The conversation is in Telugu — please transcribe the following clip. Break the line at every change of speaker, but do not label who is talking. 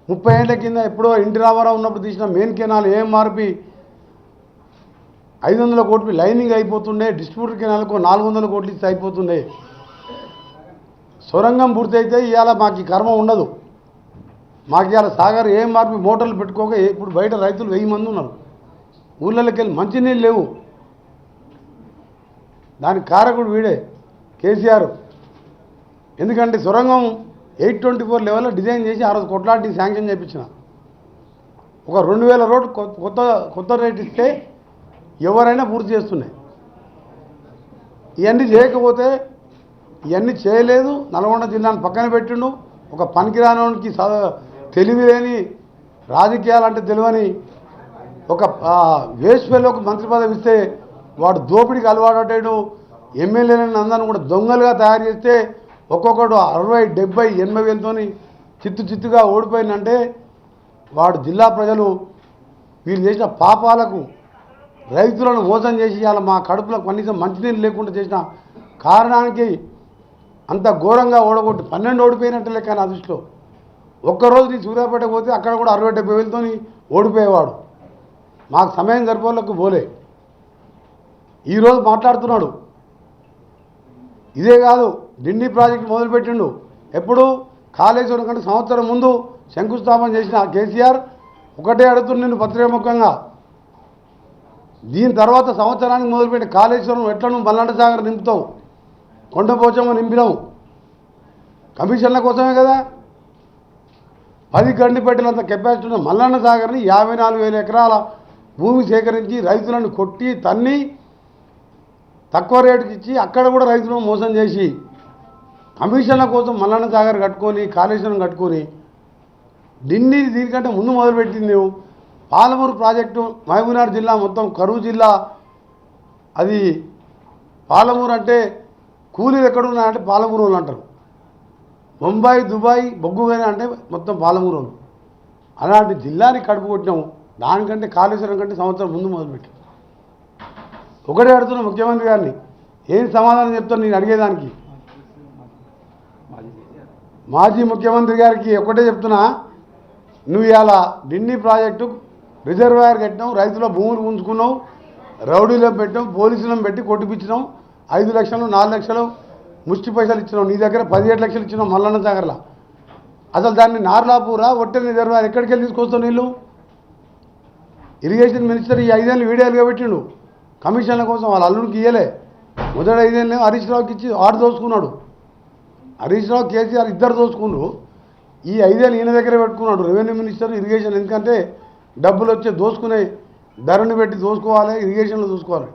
30 ఏళ్ల కింద ఎప్పుడో ఎన్టీ రామారావు ఉన్నప్పుడు తీసిన మెయిన్ కెనాల్ ఏఎంఆర్పి 500 కోట్లు లైనింగ్ అయిపోతుండే, డిస్ట్రిబ్యూటర్ కెనాల్కు 400 కోట్లు ఇస్తే అయిపోతుండే. సొరంగం పూర్తయితే ఇవాళ మాకు ఈ కర్మ ఉండదు. మాకు ఇవాళ సాగర్ ఏఎంఆర్పి మోటార్లు పెట్టుకోక ఇప్పుడు బయట రైతులు 1000 మంది ఉన్నారు. ఊళ్ళలోకి వెళ్ళి మంచినీళ్ళు లేవు. దానికి కారకుడు వీడే కేసీఆర్. ఎందుకంటే సొరంగం 824 లెవెల్లో డిజైన్ చేసి ఆ రోజు కొట్లాడి శాంక్షన్ చేయించిన. ఒక 2000 రోడ్డు కొత్త రేట్ ఇస్తే ఎవరైనా పూర్తి చేస్తున్నాయి. ఇవన్నీ చేయకపోతే ఇవన్నీ చేయలేదు. నల్గొండ జిల్లాను పక్కన పెట్టిండు. ఒక పనికిరానికి తెలివి లేని, రాజకీయాలంటే తెలియని ఒక వేస్ట్ ఫెలోకి మంత్రి పదవి ఇస్తే వాడు దోపిడీకి అలవాటు. ఎమ్మెల్యేలను అందరిని కూడా దొంగలుగా తయారు చేస్తే ఒక్కొక్కడు 60, 70, 80 వేలతో చిత్తుగా ఓడిపోయిందంటే వాడు జిల్లా ప్రజలు వీళ్ళు చేసిన పాపాలకు రైతులను మోసం చేసి ఇవాళ మా కడుపులో కనీసం మంచినీళ్ళు లేకుండా చేసిన కారణానికి అంత ఘోరంగా ఓడగొట్టి 12 ఓడిపోయినట్టు లెక్క నా దృష్టిలో. ఒక్కరోజు నీ సూర్యాపేట పోతే అక్కడ కూడా 60, 70 వేలతో ఓడిపోయేవాడు. మాకు సమయం సరిపోలకు పోలే. ఈరోజు మాట్లాడుతున్నాడు. ఇదే కాదు, డిండి ప్రాజెక్టు మొదలుపెట్టిండు. ఎప్పుడు కాళేశ్వరం కంటే సంవత్సరం ముందు శంకుస్థాపన చేసిన కేసీఆర్ ఒకటే అడుగుతుంది నిన్ను పత్రికాముఖంగా. దీని తర్వాత సంవత్సరానికి మొదలుపెట్టి కాళేశ్వరం ఎట్లా నువ్వు మల్లన్న సాగర్ నింపుతావు, కొండపోచమ్మ నింపినావు, కమిషన్ల కోసమే కదా. 10 గండిపెట్టేంత కెపాసిటీ ఉన్న మల్లన్న సాగర్ని 54,000 ఎకరాల భూమి సేకరించి రైతులను కొట్టి తన్ని తక్కువ రేటుకి ఇచ్చి అక్కడ కూడా రైతులను మోసం చేసి కమిషన్ల కోసం మల్లన్న సాగర్ కట్టుకొని కాళేశ్వరం కట్టుకొని ఢిల్లీ దీనికంటే ముందు మొదలుపెట్టింది నువ్వు. పాలమూరు ప్రాజెక్టు మహబూబ్నగర్ జిల్లా మొత్తం కరువు జిల్లా. అది పాలమూరు అంటే కూలీలు ఎక్కడున్నాయంటే పాలమూరు వాళ్ళు అంటారు. ముంబై, దుబాయ్, బొగ్గుగానే అంటే మొత్తం పాలమూరు వాళ్ళు. అలాంటి జిల్లాని కడుపు కొట్టినాము. దానికంటే కాళేశ్వరం కంటే సంవత్సరం ముందు మొదలుపెట్టాం. ఒకటే అడుగుతున్నా ముఖ్యమంత్రి గారిని, ఏం సమాధానం చెప్తాను నేను అడిగేదానికి. మాజీ ముఖ్యమంత్రి గారికి ఒకటే చెప్తున్నా, నువ్వు ఇవాళ ఢిల్లీ ప్రాజెక్టు రిజర్వాయర్ కట్టినావు, రైతుల భూములు ఉంచుకున్నావు, రౌడీలను పెట్టాం, పోలీసులను పెట్టి కొట్టిపించినావు, 5 లక్షలు 4 లక్షలు ముష్టి పైసలు ఇచ్చినావు. నీ దగ్గర 17 లక్షలు ఇచ్చినావు మల్లన్న సాగర్లో. అసలు దాన్ని నార్లాపూరా ఒట్టెల రిజర్వాయర్ ఎక్కడికి వెళ్ళి తీసుకొస్తావు నీళ్ళు? ఇరిగేషన్ మినిస్టర్ ఈ 5 ఏళ్ళు వీడియోలుగా పెట్టిండు కమిషన్ల కోసం. వాళ్ళ అల్లుడికి ఇయ్యలే. మొదటి 5 ఏళ్ళు హరీష్ రావుకి ఇచ్చి ఆడు దోచుకున్నాడు. హరీష్ రావు, కేసీఆర్ ఇద్దరు దోచుకున్నారు. ఈ 5 ఏళ్ళు ఈయన దగ్గర పెట్టుకున్నాడు రెవెన్యూ మినిస్టర్, ఇరిగేషన్. ఎందుకంటే డబ్బులు వచ్చే దోచుకునే ధరని పెట్టి దోచుకోవాలి, ఇరిగేషన్లో చూసుకోవాలి.